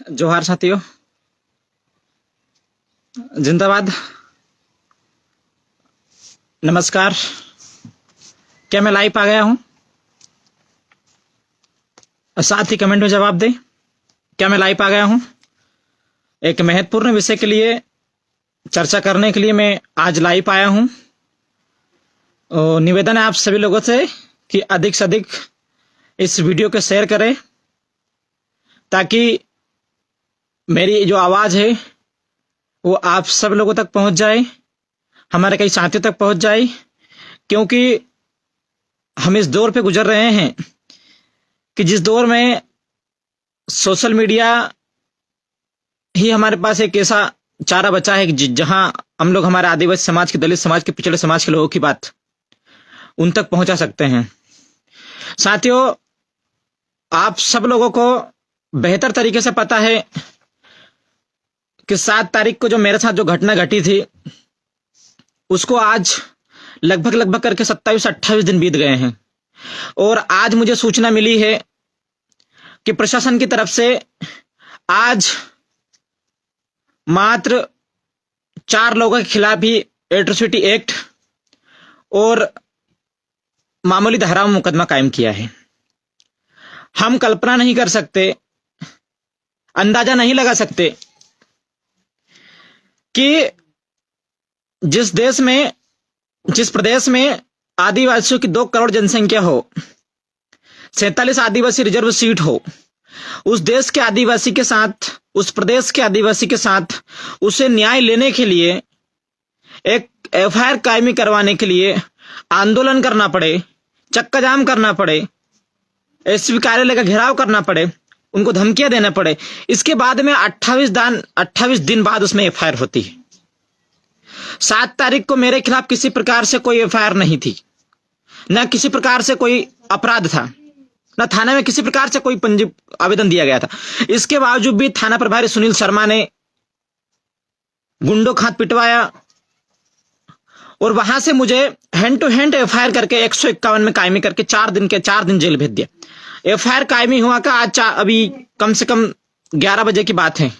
जोहार साथियों, जिंदाबाद। नमस्कार। क्या मैं लाइव आ गया हूं? साथ ही कमेंट में जवाब दें। क्या मैं लाइव आ गया हूं? एक महत्वपूर्ण विषय के लिए चर्चा करने के लिए मैं आज लाइव आया हूं। और निवेदन है आप सभी लोगों से कि अधिक से अधिक इस वीडियो को शेयर करें, ताकि मेरी जो आवाज़ है वो आप सब लोगों तक पहुंच जाए, हमारे कई साथियों तक पहुंच जाए। क्योंकि हम इस दौर पे गुजर रहे हैं कि जिस दौर में सोशल मीडिया ही हमारे पास एक ऐसा चारा बचा है कि जहां हम लोग हमारे आदिवासी समाज के, दलित समाज के, पिछड़े समाज के लोगों की बात उन तक पहुंचा सकते हैं। साथियों, आप सब लोगों को बेहतर तरीके से पता है कि 7 तारीख को जो मेरे साथ जो घटना घटी थी, उसको आज लगभग करके 27-28 दिन बीत गए हैं। और आज मुझे सूचना मिली है कि प्रशासन की तरफ से आज मात्र 4 लोगों के खिलाफ ही एट्रोसिटी एक्ट और मामूली धारा में मुकदमा कायम किया है। हम कल्पना नहीं कर सकते, अंदाजा नहीं लगा सकते कि जिस देश में, जिस प्रदेश में आदिवासियों की 2 करोड़ जनसंख्या हो, 47 आदिवासी रिजर्व सीट हो, उस देश के आदिवासी के साथ, उस प्रदेश के आदिवासी के साथ उसे न्याय लेने के लिए, एक एफआईआर कायमी करवाने के लिए आंदोलन करना पड़े, चक्का जाम करना पड़े, एसपी कार्यालय का घेराव करना पड़े, उनको धमकियां देना पड़े। इसके बाद में 28 दिन बाद उसमें एफआईआर होती है। 7 तारीख को मेरे खिलाफ किसी प्रकार से कोई एफआईआर नहीं थी, न किसी प्रकार से कोई अपराध था, न थाने में किसी प्रकार से कोई पंजीब आवेदन दिया गया था। इसके बावजूद भी थाना प्रभारी सुनील शर्मा ने गुंडों खात पिटवाया और वहां से मुझे हैंड टू हैंड एफआईआर करके 151 में कायमी करके 4 दिन जेल भेज दिया। एफआईआर कायमी हुआ का आज अभी कम से कम 11 बजे की बात है,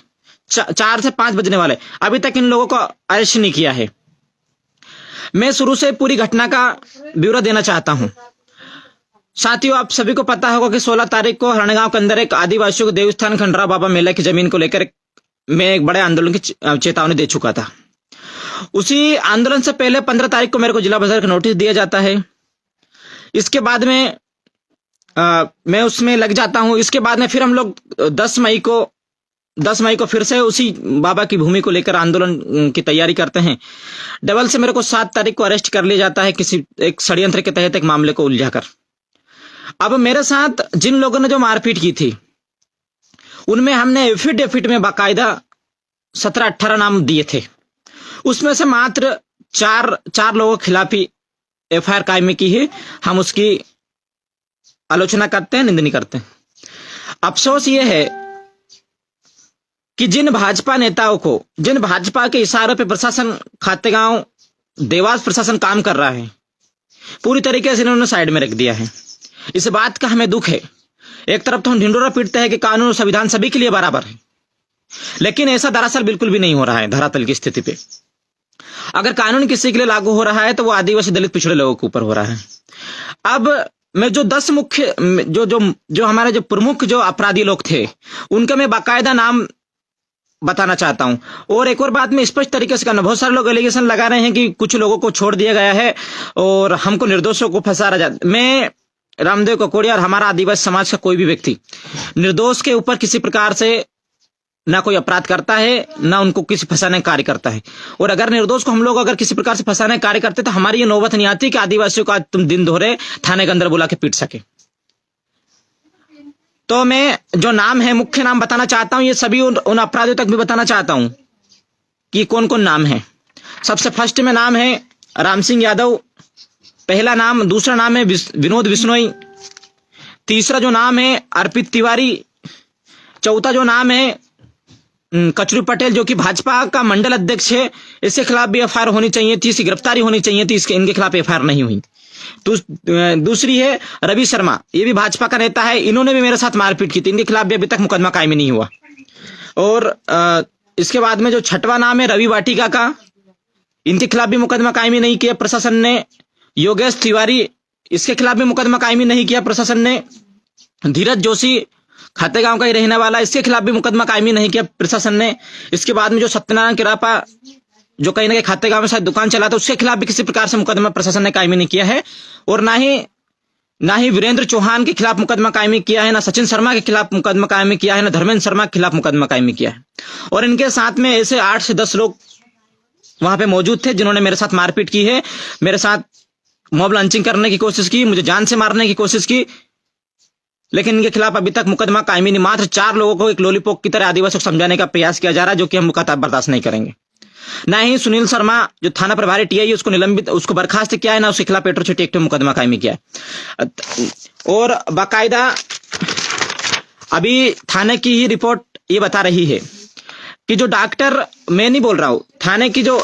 4 से 5 बजने वाले। अभी तक इन लोगों को अरेस्ट नहीं किया है। मैं शुरू से पूरी घटना का ब्यौरा देना चाहता हूं। साथियों, आप सभी को पता होगा कि 16 तारीख को हरणगांव के अंदर एक आदिवासियों को देवस्थान खंडराव बाबा मेला की जमीन को लेकर मैं एक बड़े आंदोलन की चेतावनी दे चुका था। उसी आंदोलन से पहले 15 तारीख को मेरे को जिला बाजार का नोटिस दिया जाता है। इसके बाद में मैं उसमें लग जाता हूं। इसके बाद में फिर हम लोग 10 मई को फिर से उसी बाबा की भूमि को लेकर आंदोलन की तैयारी करते हैं। डबल से मेरे को 7 तारीख को अरेस्ट कर लिया जाता है, किसी एक षड्यंत्र के तहत एक मामले को उलझाकर। अब मेरे साथ जिन लोगों ने जो मारपीट की थी, उनमें हमने एफिडेविट में बाकायदा 17-18 नाम दिए थे। उसमें से मात्र 4 लोगों के खिलाफ ही एफआईआर कायमी की है। हम उसकी आलोचना करते हैं, निंदनीय करते हैं। अफसोस यह है कि जिन भाजपा नेताओं को, जिन भाजपा के इशारों पे प्रशासन, खातेगांव देवास प्रशासन काम कर रहा है, पूरी तरीके से इन्होंने साइड में रख दिया है। इस बात का हमें दुख है। एक तरफ तो हम ढिंडोरा पीटते हैं कि कानून और संविधान सभी के लिए बराबर है, लेकिन ऐसा दरअसल बिल्कुल भी नहीं हो रहा है धरातल की स्थिति पे। अगर कानून किसी के लिए लागू हो रहा है तो वो आदिवासी, दलित, पिछड़े लोगों के ऊपर हो रहा है। अब मैं जो 10 मुख्य जो हमारे जो प्रमुख जो अपराधी लोग थे, उनका मैं बाकायदा नाम बताना चाहता हूं। और एक और बात मैं स्पष्ट तरीके से करना, बहुत सारे लोग एलिगेशन लगा रहे हैं कि कुछ लोगों को छोड़ दिया गया है और हमको निर्दोषों को फंसा रहा जाता। मैं रामदेव ककोड़िया और हमारा आदिवासी समाज का कोई भी व्यक्ति निर्दोष के ऊपर किसी प्रकार से ना कोई अपराध करता है, ना उनको किसी फंसाने का कार्य करता है। और अगर निर्दोष को हम लोग अगर किसी प्रकार से फंसाने का कार्य करते तो हमारी ये नौबत नहीं आती कि आदिवासियों का तुम दिन दोहरे थाने के अंदर बुला के पीट सके। तो मैं जो नाम है, मुख्य नाम बताना चाहता हूं। ये सभी उन अपराधियों तक भी बताना चाहता हूं कि कौन कौन नाम है। सबसे फर्स्ट में नाम है राम सिंह यादव, पहला नाम। दूसरा नाम है विनोद बिश्नोई। तीसरा जो नाम है अर्पित तिवारी। चौथा जो नाम है कचरू पटेल, जो कि भाजपा का मंडल अध्यक्ष है। इसके खिलाफ भी एफआईआर होनी चाहिए थी, इसकी गिरफ्तारी होनी चाहिए थी, इनके खिलाफ एफआईआर नहीं हुई। दूसरी है रवि शर्मा, ये भी भाजपा का नेता है। इन्होंने भी मेरे साथ मारपीट की थी, इनके खिलाफ भी अभी तक मुकदमा कायमी नहीं हुआ। और इसके बाद में जो छठवां नाम है रवि वाटिका का, इनके खिलाफ भी मुकदमा कायमी नहीं किया प्रशासन ने। योगेश तिवारी, इसके खिलाफ भी मुकदमा कायमी नहीं किया प्रशासन ने। धीरज जोशी खातेगांव का ही रहने वाला, इसके खिलाफ भी मुकदमा कायमी नहीं किया प्रशासन ने। इसके बाद में जो सत्यनारायण किरापा, जो कहीं ना कहीं खातेगांव में शायद दुकान चलाता, उसके खिलाफ भी किसी प्रकार से मुकदमा प्रशासन ने कायमी नहीं किया है। और ना ही वीरेंद्र चौहान के खिलाफ मुकदमा कायमी किया है, ना सचिन शर्मा के खिलाफ मुकदमा कायमी किया है, ना धर्मेंद्र शर्मा के खिलाफ मुकदमा कायमी किया है। और इनके साथ में ऐसे 8 से 10 लोग वहां पे मौजूद थे जिन्होंने मेरे साथ मारपीट की है, मेरे साथ मॉब लॉन्चिंग करने की कोशिश की, मुझे जान से मारने की कोशिश की, लेकिन इनके खिलाफ अभी तक मुकदमा कायमी नहीं। मात्र 4 लोगों को एक लॉलीपॉप की तरह आदिवासियों को समझाने का प्रयास किया जा रहा है, जो कि हम मुकदमा बर्दाश्त नहीं करेंगे। ना ही सुनील शर्मा जो थाना प्रभारी टीआई उसको निलंबित, उसको बर्खास्त किया है, ना उसके खिलाफ एट्रोसिटी एक्ट में मुकदमा कायमी किया है। और बाकायदा अभी थाने की ही रिपोर्ट ये बता रही है कि जो डॉक्टर, मैं नहीं बोल रहा हूं, थाने की जो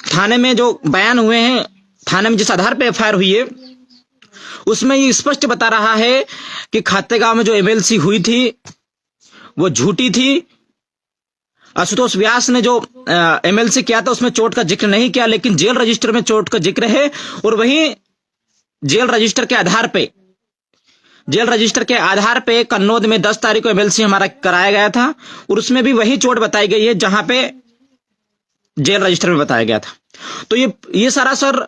थाने में जो बयान हुए हैं, थाने में जिस आधार पर एफआईआर हुई है उसमें ये स्पष्ट बता रहा है कि खातेगांव में जो एमएलसी हुई थी वो झूठी थी। आशुतोष व्यास ने जो एमएलसी किया था उसमें चोट का जिक्र नहीं किया, लेकिन जेल रजिस्टर में चोट का जिक्र है। और वहीं जेल रजिस्टर के आधार पे कन्नौज में 10 तारीख को एमएलसी हमारा कराया गया था, और उसमें भी वही चोट बताई गई है जहां पे जेल रजिस्टर में बताया गया था। तो ये सरासर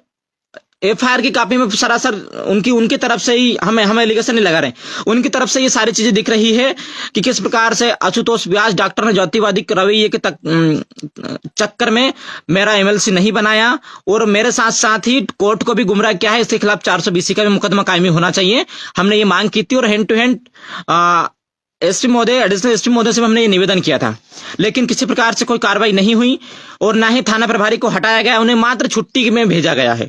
एफआईआर की कॉपी में सरासर उनकी तरफ से ही हमें एलिगेशन नहीं लगा रहे, उनकी तरफ से ये सारी चीजें दिख रही है कि किस प्रकार से आशुतोष व्यास डॉक्टर ने जातिवादी रवैये के चक्कर में मेरा एमएलसी नहीं बनाया, और मेरे साथ साथ ही कोर्ट को भी गुमराह किया है। इसके खिलाफ 420 का भी मुकदमा कायमी होना चाहिए, हमने ये मांग की थी। और हैंड टू हैंड एसपी महोदय, एडिशनल एसपी महोदय से हमने ये निवेदन किया था, लेकिन किसी प्रकार से कोई कार्रवाई नहीं हुई, और ना ही थाना प्रभारी को हटाया गया, उन्हें मात्र छुट्टी में भेजा गया है।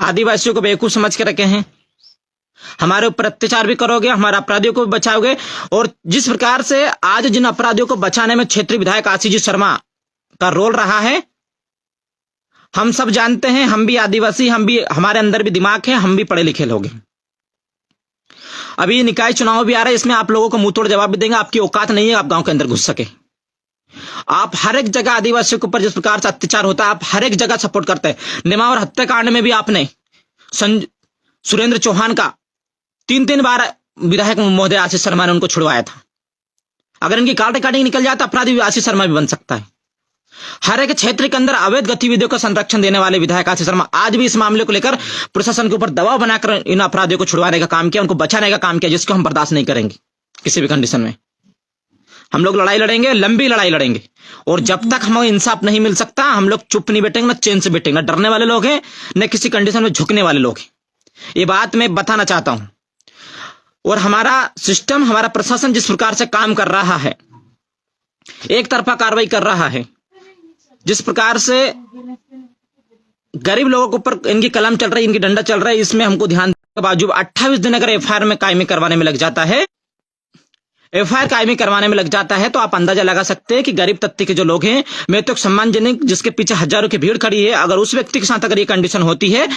आदिवासियों को बेवकूफ समझ के रखे हैं, हमारे ऊपर अत्याचार भी करोगे, हमारे अपराधियों को भी बचाओगे। और जिस प्रकार से आज जिन अपराधियों को बचाने में क्षेत्रीय विधायक आशीष शर्मा का रोल रहा है, हम सब जानते हैं। हम भी आदिवासी, हमारे अंदर भी दिमाग है, हम भी पढ़े लिखे लोग हैं। अभी निकाय चुनाव भी आ रहा है, इसमें आप लोगों को मुंह तोड़ जवाब भी देंगे। आपकी औकात नहीं है आप गांव के अंदर घुस सके। आप हर एक जगह आदिवासियों के ऊपर जिस प्रकार से अत्याचार होता है, आप हर एक जगह सपोर्ट करते हैं। नेमावर हत्याकांड में भी आपने सुरेंद्र चौहान का 3 बार विधायक महोदय आशीष शर्मा ने उनको छुड़वाया था। अगर इनकी काट रिकॉर्डिंग निकल जाए तो अपराधी आशीष शर्मा भी बन सकता है। हर एक क्षेत्र के अंदर अवैध गतिविधियों का संरक्षण देने वाले विधायक आशीष शर्मा आज भी इस मामले को लेकर प्रशासन के ऊपर दबाव बनाकर इन अपराधियों को छुड़वाने का काम किया, उनको बचाने का काम किया, जिसको हम बर्दाश्त नहीं करेंगे किसी भी कंडीशन में। हम लोग लड़ाई लड़ेंगे, लंबी लड़ाई लड़ेंगे, और जब तक हमें इंसाफ नहीं मिल सकता हम लोग चुप नहीं बैठेंगे, ना चैन से बैठेंगे। ना डरने वाले लोग हैं, न किसी कंडीशन में झुकने वाले लोग हैं। ये बात मैं बताना चाहता हूं। और हमारा सिस्टम, हमारा प्रशासन जिस प्रकार से काम कर रहा है, एक तरफा कार्रवाई कर रहा है, जिस प्रकार से गरीब लोगों के ऊपर इनकी कलम चल रही है, इनकी डंडा चल रहा है, इसमें हमको ध्यान के बावजूद 28 दिन अगर एफआईआर में कायमी करवाने में लग जाता है, एफआईआर कायमी करवाने में लग जाता है, तो आप अंदाजा लगा सकते हैं कि गरीब तबके के जो लोग हैं, मैं तो सम्मानजनक, जिसके पीछे हजारों की भीड़ खड़ी है, अगर उस व्यक्ति के साथ अगर ये कंडीशन होती है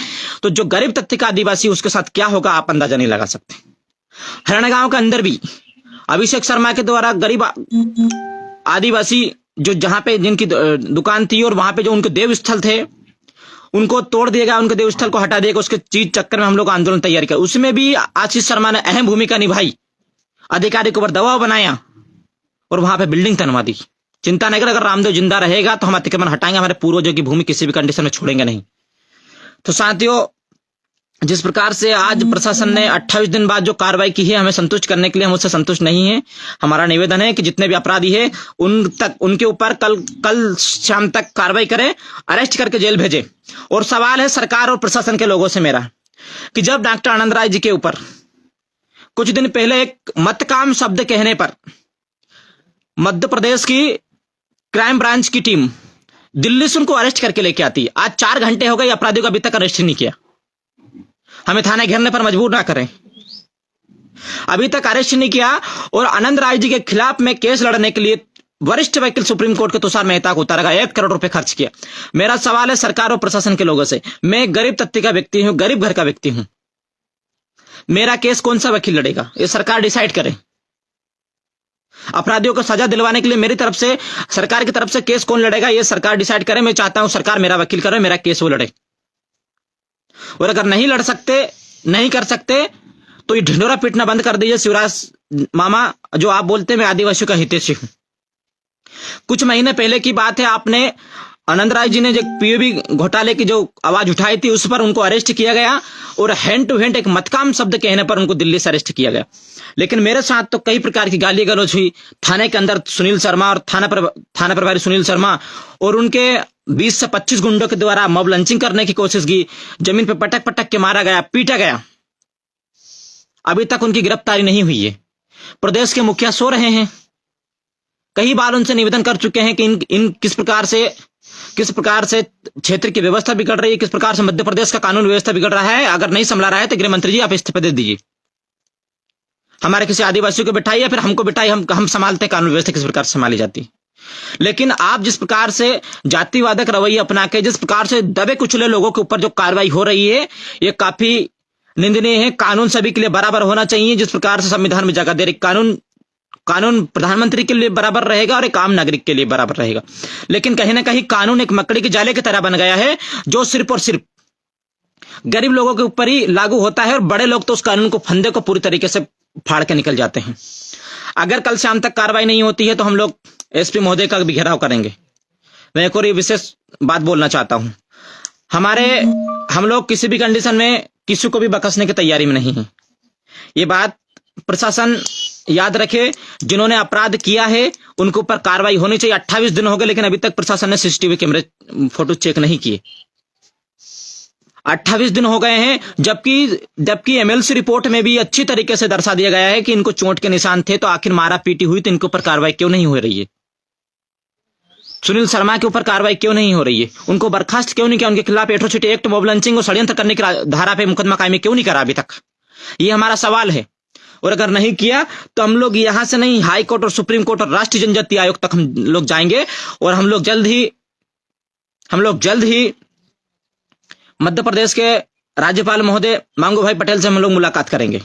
तो जो गरीब तबके का आदिवासी उसके साथ क्या होगा आप अंदाजा नहीं लगा सकते। हरियाणा गांव के अंदर भी अभिषेक शर्मा के द्वारा गरीब आदिवासी जो जहां पे जिनकी दुकान थी और वहां पे जो उनके देव स्थल थे उनको तोड़ दिया गया, उनके देव स्थल को हटा दिया गया। उसके चीज चक्कर में हम लोग आंदोलन तैयार किया, उसमें भी आशीष शर्मा ने अहम भूमिका निभाई, अधिकारी के ऊपर दबाव बनाया और वहां पे बिल्डिंग तनवा दी। चिंता नहीं कर, अगर रामदेव जिंदा रहेगा तो हम अतिक्रमण हटाएंगे, हमारे पूर्वजों की भूमि किसी भी कंडीशन में छोड़ेंगे नहीं। तो साथियों, जिस प्रकार से आज प्रशासन ने 28 दिन बाद जो कार्रवाई की है, हमें संतुष्ट करने के लिए हम उससे संतुष्ट नहीं है। हमारा निवेदन है कि जितने भी अपराधी है उनके ऊपर कल शाम तक कार्रवाई करें, अरेस्ट करके जेल भेजे। और सवाल है सरकार और प्रशासन के लोगों से मेरा कि जब डॉक्टर आनंद राय जी के ऊपर कुछ दिन पहले एक मतकाम शब्द कहने पर मध्य प्रदेश की क्राइम ब्रांच की टीम दिल्ली से उनको अरेस्ट करके लेके आती है, आज 4 घंटे हो गए, अपराधियों को अभी तक अरेस्ट नहीं किया। हमें थाने घेरने पर मजबूर ना करें, अभी तक अरेस्ट नहीं किया। और आनंद राय जी के खिलाफ में केस लड़ने के लिए वरिष्ठ वकील सुप्रीम कोर्ट के तुषार मेहता को उतारा गया, 1 करोड़ रुपए खर्च किया। मेरा सवाल है सरकार और प्रशासन के लोगों से, मैं गरीब तबके का व्यक्ति हूं, गरीब घर का व्यक्ति हूं, मेरा केस कौन सा वकील लड़ेगा, ये सरकार डिसाइड करे। अपराधियों को सजा दिलवाने के लिए मेरी तरफ से, सरकार की तरफ से केस कौन लड़ेगा ये सरकार डिसाइड करे। मैं चाहता हूं सरकार मेरा वकील करे, मेरा केस वो लड़े। और अगर नहीं लड़ सकते, नहीं कर सकते, तो ये ढिंडोरा पीटना बंद कर दीजिए। शिवराज मामा, जो आप बोलते हैं मैं आदिवासियों का हितैषी हूं। कुछ महीने पहले की बात है, आपने आनंद राय जी ने जो पीओबी घोटाले की जो आवाज उठाई थी, उस पर उनको अरेस्ट किया गया और हैंड टू हैंड एक मतकाम शब्द कहने पर उनको दिल्ली से अरेस्ट किया गया। लेकिन मेरे साथ तो कई प्रकार की गाली गलौज हुई। थाने के अंदर सुनील शर्मा और थाना प्रभारी सुनील शर्मा और उनके 20 से 25 गुंडों के द्वारा मॉब लंचिंग करने की कोशिश की। जमीन पर पटक पटक के मारा गया, पीटा गया। अभी तक उनकी गिरफ्तारी नहीं हुई है। प्रदेश के मुखिया सो रहे हैं। कई बार उनसे निवेदन कर चुके हैं कि इन किस प्रकार से क्षेत्र की व्यवस्था बिगड़ रही है, किस प्रकार से मध्य प्रदेश का कानून व्यवस्था बिगड़ रहा है। अगर नहीं संभला रहा है तो गृह मंत्री जी आप इस्तीफा दे दीजिए। हमारे किसी आदिवासियों को बिठाइए या फिर हमको बिठाइए, हम संभालते हैं कानून व्यवस्था किस प्रकार से संभाली जाती है। लेकिन आप जिस प्रकार से जातिवादक रवैया अपना के, जिस प्रकार से दबे कुचले लोगों के ऊपर जो कार्रवाई हो रही है, ये काफी निंदनीय है। कानून सभी के लिए बराबर होना चाहिए। जिस प्रकार से संविधान में जगह दे रही, कानून प्रधानमंत्री के लिए बराबर रहेगा और एक आम नागरिक के लिए बराबर रहेगा। लेकिन कहीं ना कहीं कानून एक मकड़ी के जाले की तरह बन गया है, जो सिर्फ और सिर्फ गरीब लोगों के ऊपर ही लागू होता है और बड़े लोग तो उस कानून को, फंदे को पूरी तरीके से फाड़ के निकल जाते हैं। अगर कल शाम तक कार्रवाई नहीं होती है तो हम लोग एसपी महोदय का भी घेराव करेंगे। मैं एक और विशेष बात बोलना चाहता हूं। हम लोग किसी भी कंडीशन में किसी को भी बख्शने की तैयारी में नहीं है। ये बात प्रशासन याद रखे। जिन्होंने अपराध किया है उनके ऊपर कार्रवाई होनी चाहिए। 28 दिन हो गए लेकिन अभी तक प्रशासन ने सीसीटीवी कैमरे फोटो चेक नहीं किए। 28 दिन हो गए हैं, जबकि एमएलसी रिपोर्ट में भी अच्छी तरीके से दर्शा दिया गया है कि इनको चोट के निशान थे, तो आखिर मारा पीटी हुई तो इनके ऊपर कार्रवाई क्यों नहीं हो रही है? सुनील शर्मा के ऊपर कार्रवाई क्यों नहीं हो रही है? उनको बर्खास्त क्यों नहीं किया? उनके खिलाफ एट्रोसिटी एक्ट, मॉब लंचिंग और षड्यंत्र करने की धारा पे मुकदमा कायमी क्यों नहीं करा अभी तक? ये हमारा सवाल है। और अगर नहीं किया तो हम लोग यहां से नहीं, हाई कोर्ट और सुप्रीम कोर्ट और राष्ट्रीय जनजातीय आयोग तक हम लोग जाएंगे और हम लोग जल्द ही मध्य प्रदेश के राज्यपाल महोदय मांगू भाई पटेल से हम लोग मुलाकात करेंगे।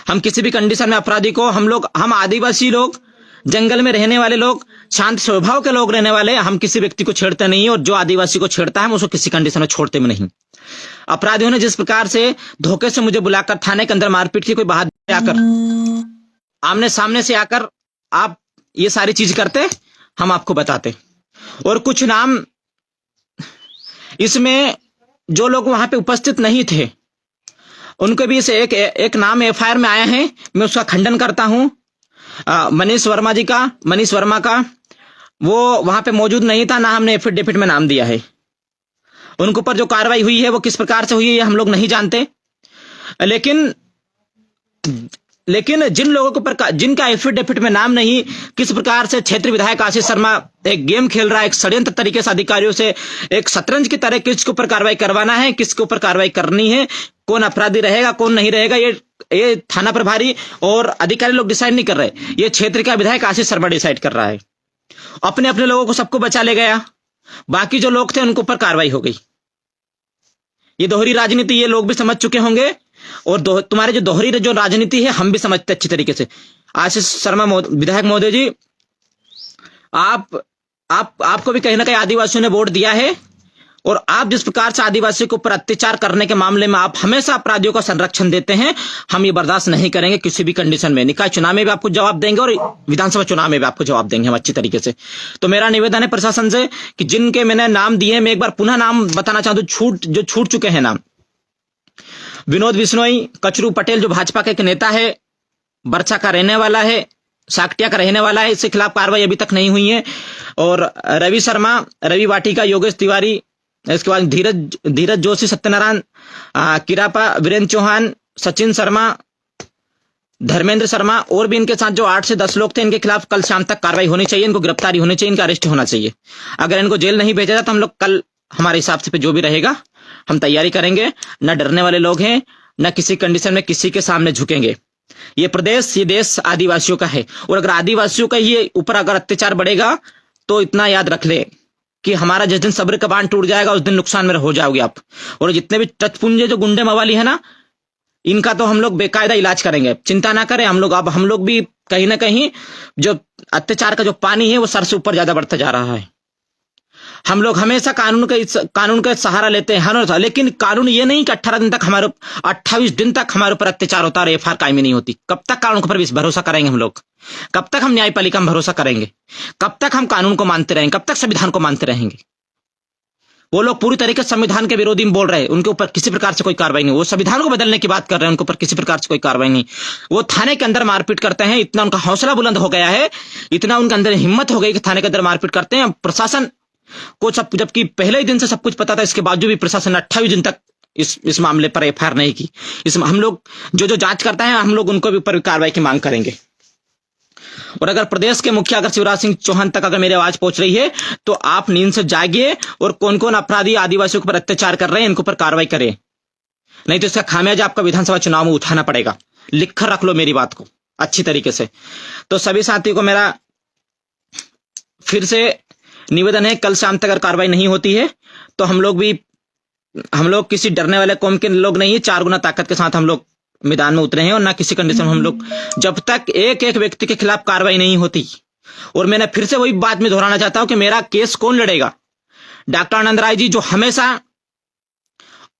हम किसी भी कंडीशन में अपराधी को, हम आदिवासी लोग, जंगल में रहने वाले लोग, शांत स्वभाव के लोग रहने वाले, हम किसी व्यक्ति को छेड़ते नहीं और जो आदिवासी को छेड़ता है हम उसको किसी कंडीशन में छोड़ते भी नहीं। अपराधियों ने जिस प्रकार से धोखे से मुझे बुलाकर थाने के अंदर मारपीट की, कोई बहादुर आकर आमने सामने से आकर आप ये सारी चीज करते, हम आपको बताते। और कुछ नाम इसमें जो लोग वहां पे उपस्थित नहीं थे उनके भी से एक नाम एफआईआर में आया है, मैं उसका खंडन करता हूं। मनीष वर्मा का वो वहां पे मौजूद नहीं था, ना हमने एफिडेविट में नाम दिया है। उनके ऊपर जो कार्रवाई हुई है वो किस प्रकार से हुई है ये हम लोग नहीं जानते। लेकिन जिन लोगों के ऊपर, जिनका एफिडेविट में नाम नहीं, किस प्रकार से क्षेत्रीय विधायक आशीष शर्मा एक गेम खेल रहा है, एक षड्यंत्र तरीके से अधिकारियों से एक शतरंज की तरह किसके ऊपर कार्रवाई करवाना है, किसके ऊपर कार्रवाई करनी है, कौन अपराधी रहेगा कौन नहीं रहेगा, ये थाना प्रभारी और अधिकारी लोग डिसाइड नहीं कर रहे। ये क्षेत्र का विधायक आशीष शर्मा डिसाइड कर रहा है। अपने अपने लोगों को सबको बचा ले गया, बाकी जो लोग थे उनके ऊपर कार्रवाई हो गई। ये दोहरी राजनीति ये लोग भी समझ चुके होंगे और तुम्हारे जो दोहरी जो राजनीति है हम भी समझते अच्छी तरीके से। आशीष शर्मा विधायक महोदय जी, आपको भी कहीं ना कहीं आदिवासियों ने वोट दिया है और आप जिस प्रकार से आदिवासियों के ऊपर अत्याचार करने के मामले में आप हमेशा अपराधियों का संरक्षण देते हैं, हम ये बर्दाश्त नहीं करेंगे किसी भी कंडीशन में। निकाय चुनाव में भी आपको जवाब देंगे और विधानसभा चुनाव में भी आपको जवाब देंगे हम अच्छी तरीके से। तो मेरा निवेदन है प्रशासन से कि जिनके मैंने नाम दिए, मैं एक बार पुनः नाम बताना चाहता हूं, जो छूट चुके हैं नाम। विनोद बिश्नोई, कचरू पटेल जो भाजपा के एक नेता है, बरछा का रहने वाला है, साकटिया का रहने वाला है, इसके खिलाफ कार्रवाई अभी तक नहीं हुई है। और रवि शर्मा, रवि वाटिका, योगेश तिवारी, इसके बाद धीरज जोशी, सत्यनारायण किरापा, वीरेंद्र चौहान, सचिन शर्मा, धर्मेंद्र शर्मा और भी इनके साथ जो 8 से 10 लोग थे, इनके खिलाफ कल शाम तक कार्रवाई होनी चाहिए, इनको गिरफ्तारी होनी चाहिए, इनका अरेस्ट होना चाहिए। अगर इनको जेल नहीं भेजा जाता तो हम लोग कल हमारे हिसाब से जो भी रहेगा हम तैयारी करेंगे। न डरने वाले लोग हैं, न किसी कंडीशन में किसी के सामने झुकेंगे। ये प्रदेश, ये देश आदिवासियों का है और अगर आदिवासियों का ये ऊपर अगर अत्याचार बढ़ेगा तो इतना याद रख ले कि हमारा जिस दिन सब्र का बांध टूट जाएगा उस दिन नुकसान में हो जाओगे आप। और जितने भी टचपुंजे जो गुंडे मवाली है ना, इनका तो हम लोग बेकायदा इलाज करेंगे, चिंता ना करें। हम लोग भी कहीं ना कहीं जो अत्याचार का जो पानी है वो सर से ऊपर ज्यादा बढ़ता जा रहा है। हम लोग हमेशा कानून का सहारा लेते हैं, लेकिन कानून ये नहीं कि 28 दिन तक हमारे ऊपर अत्याचार होता है, एफआईआर कायमी नहीं होती। कब तक कानून पर भरोसा करेंगे हम लोग? कब तक हम न्यायपालिका में भरोसा करेंगे? कब तक हम कानून को मानते रहेंगे? कब तक संविधान को मानते रहेंगे? वो लोग पूरी तरीके से संविधान के विरोधी में बोल रहे हैं, उनके ऊपर किसी प्रकार से कोई कार्रवाई नहीं। वो संविधान को बदलने की बात कर रहे हैं, उनके ऊपर किसी प्रकार से कोई कार्रवाई नहीं। वो थाने के अंदर मारपीट करते हैं, इतना उनका हौसला बुलंद हो गया है, इतना उनके अंदर हिम्मत हो गई कि थाने के अंदर मारपीट करते हैं। प्रशासन को जबकि पहले ही दिन से सब कुछ पता था, इसके बावजूद भी प्रशासन ने 28 दिन तक इस मामले पर एफआईआर नहीं की। हम लोग जो जांच करता है, हम लोग उनको भी ऊपर कार्रवाई की मांग करेंगे। और अगर प्रदेश के मुखिया अगर शिवराज सिंह चौहान तक अगर मेरी आवाज पहुंच रही है, तो आप नींद से जागिए और कौन कौन अपराधी आदिवासियों के ऊपर अत्याचार कर रहे हैं, इनके ऊपर कार्रवाई करें, नहीं तो इसका खामियाजा आपका विधानसभा चुनाव में उठाना पड़ेगा। लिखकर रख लो मेरी बात को अच्छी तरीके से। तो सभी साथियों को मेरा फिर से निवेदन है, कल शाम तक अगर कार्रवाई नहीं होती है तो हम लोग किसी डरने वाले कौम के लोग नहीं है, 4 गुना ताकत के साथ हम लोग मैदान में उतरे हैं। और ना किसी कंडीशन में हम लोग, जब तक एक व्यक्ति के खिलाफ कार्रवाई नहीं होती। और मैंने फिर से वही बात में दोहराना चाहता हूं कि मेरा केस कौन लड़ेगा? डॉक्टर आनंद राय जी, जो हमेशा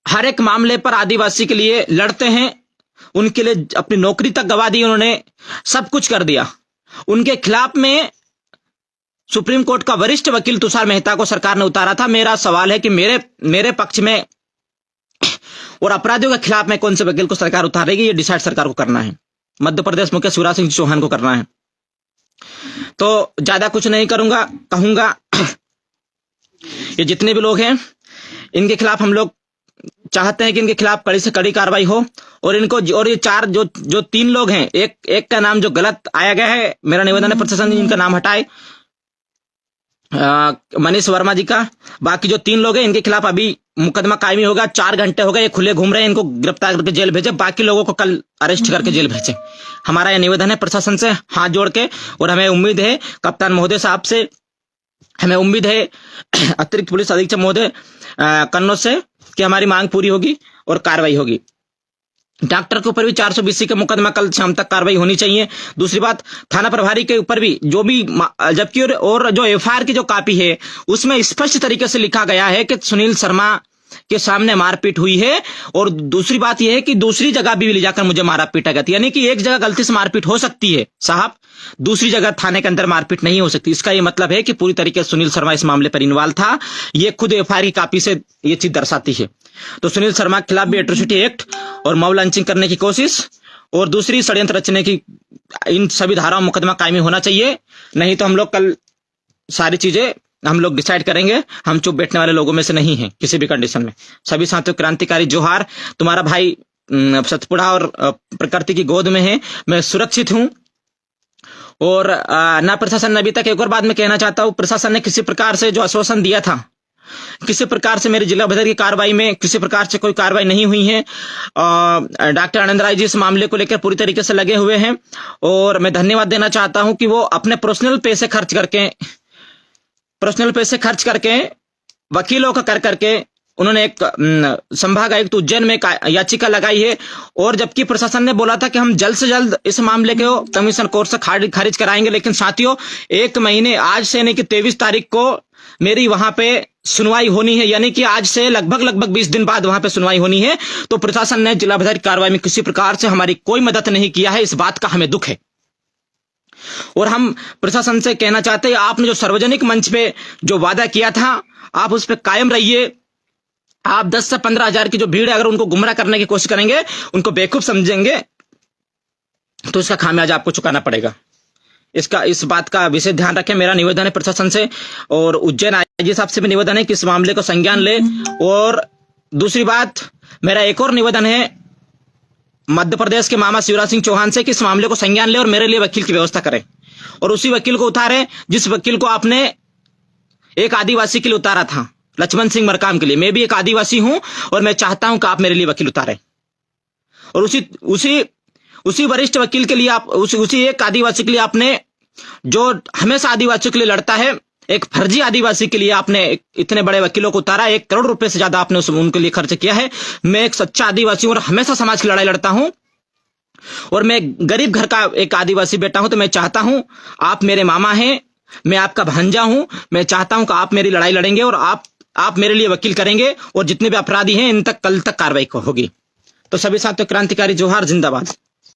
हर एक मामले पर आदिवासी के लिए लड़ते हैं, उनके लिए अपनी नौकरी तक गवा दी, उन्होंने सब कुछ कर दिया। उनके खिलाफ में सुप्रीम कोर्ट का वरिष्ठ वकील तुषार मेहता को सरकार ने उतारा था। मेरा सवाल है कि मेरे पक्ष में और अपराधियों के खिलाफ में कौन से वकील को सरकार उतारेगी, ये डिसाइड सरकार को करना है। मध्य प्रदेश मुख्य शिवराज सिंह चौहान को करना है। तो ज्यादा कुछ नहीं कहूंगा। ये जितने भी लोग हैं, इनके खिलाफ हम लोग चाहते हैं कि इनके खिलाफ कड़ी से कड़ी कार्रवाई हो। और ये 4 जो 3 लोग हैं, एक का नाम जो गलत आया गया है, मेरा निवेदन है प्रशासन इनका नाम हटाए, मनीष वर्मा जी का। बाकी जो 3 लोग हैं, इनके खिलाफ अभी मुकदमा कायमी होगा। 4 घंटे हो गए ये खुले घूम रहे हैं, इनको गिरफ्तार करके जेल भेजे, बाकी लोगों को कल अरेस्ट करके जेल भेजे। हमारा यह निवेदन है प्रशासन से हाथ जोड़ के। और हमें उम्मीद है कप्तान महोदय साहब से, हमें उम्मीद है अतिरिक्त पुलिस अधीक्षक महोदय कन्नौज से, कि हमारी मांग पूरी होगी और कार्रवाई होगी। डॉक्टर के ऊपर भी 420 का मुकदमा कल शाम तक कार्रवाई होनी चाहिए। दूसरी बात, थाना प्रभारी के ऊपर भी जो भी, जबकि और जो एफआईआर की जो कॉपी है उसमें स्पष्ट तरीके से लिखा गया है कि सुनील शर्मा के सामने मारपीट हुई है। और दूसरी बात यह है कि दूसरी जगह भी ले जाकर मुझे मारा पीटा गया, यानी कि एक जगह गलती से मारपीट हो सकती है साहब, दूसरी जगह थाने के अंदर मारपीट नहीं हो सकती। इसका यह मतलब है कि पूरी तरीके से सुनील शर्मा इस मामले पर इन्वॉल्व था। यह खुद एफआईआर की कॉपी से यह चीज दर्शाती है। तो सुनील शर्मा के खिलाफ भी एट्रोसिटी एक्ट और मॉब लॉन्चिंग करने की कोशिश और दूसरी षड्यंत्र रचने की, इन सभी धाराओं में मुकदमा कायमी होना चाहिए। नहीं तो हम लोग कल सारी चीजें हम लोग डिसाइड करेंगे। हम चुप बैठने वाले लोगों में से नहीं हैं किसी भी कंडीशन में। सभी साथियों, क्रांतिकारी जोहार। तुम्हारा भाई सतपुड़ा और प्रकृति की गोद में है, मैं सुरक्षित हूं। और ना प्रशासन ने अभी तक, एक और बात मैं कहना चाहता हूं, प्रशासन ने किसी प्रकार से जो आश्वासन दिया था, किसी प्रकार से मेरे जिला भदर की कार्रवाई में किसी प्रकार से कोई कार्रवाई नहीं हुई है। डॉक्टर आनंद राय जी इस मामले को लेकर पूरी तरीके से लगे हुए हैं। और मैं धन्यवाद देना चाहता हूं कि वो अपने पर्सनल पैसे खर्च करके वकीलों का कर करके उन्होंने एक संभाग आयुक्त उज्जैन में याचिका लगाई है। और जबकि प्रशासन ने बोला था कि हम जल्द से जल्द इस मामले को कमीशन कोर्ट से खारिज कराएंगे, लेकिन साथियों 1 महीने आज से, यानी कि 23 तारीख को मेरी वहां पे सुनवाई होनी है, यानी कि आज से लगभग 20 दिन बाद वहां पे सुनवाई होनी है। तो प्रशासन ने जिला भर की कार्रवाई में किसी प्रकार से हमारी कोई मदद नहीं किया है, इस बात का हमें दुख है। और हम प्रशासन से कहना चाहते हैं, आपने जो सार्वजनिक मंच पे जो वादा किया था, आप उस पर कायम रहिए। आप 10 से 15 हजार की जो भीड़ है, अगर उनको गुमराह करने की कोशिश करेंगे, उनको बेवकूफ समझेंगे, तो इसका खामियाजा आपको चुकाना पड़ेगा। इस बात का विशेष ध्यान रखें। मेरा निवेदन है प्रशासन से और उज्जैन आईजी साहब से भी निवेदन है कि इस मामले को संज्ञान ले। और दूसरी बात, मेरा एक और निवेदन है मध्य प्रदेश के मामा शिवराज सिंह चौहान से कि इस मामले को संज्ञान ले और मेरे लिए वकील की व्यवस्था करें। और उसी वकील को उतारे जिस वकील को आपने एक आदिवासी के लिए उतारा था, लक्ष्मण सिंह मरकाम के लिए। मैं भी एक आदिवासी हूं और मैं चाहता हूं कि आप मेरे लिए वकील उतारें। और उसी वरिष्ठ वकील के लिए आप, उसी एक आदिवासी के लिए आपने, जो हमेशा आदिवासियों के लिए लड़ता है, एक फर्जी आदिवासी के लिए आपने इतने बड़े वकीलों को उतारा, 1 करोड़ रुपए से ज्यादा आपने उनके लिए खर्च किया है। मैं एक सच्चा आदिवासी हूं और हमेशा समाज की लड़ाई लड़ता हूं, और मैं गरीब घर का एक आदिवासी बेटा हूं। तो मैं चाहता हूं, आप मेरे मामा हैं, मैं आपका भांजा हूं, मैं चाहता हूं कि आप मेरी लड़ाई लड़ेंगे और आप मेरे लिए वकील करेंगे, और जितने भी अपराधी हैं इन तक कल तक कार्रवाई होगी। तो सभी साथियों, क्रांतिकारी जोहार, जिंदाबाद।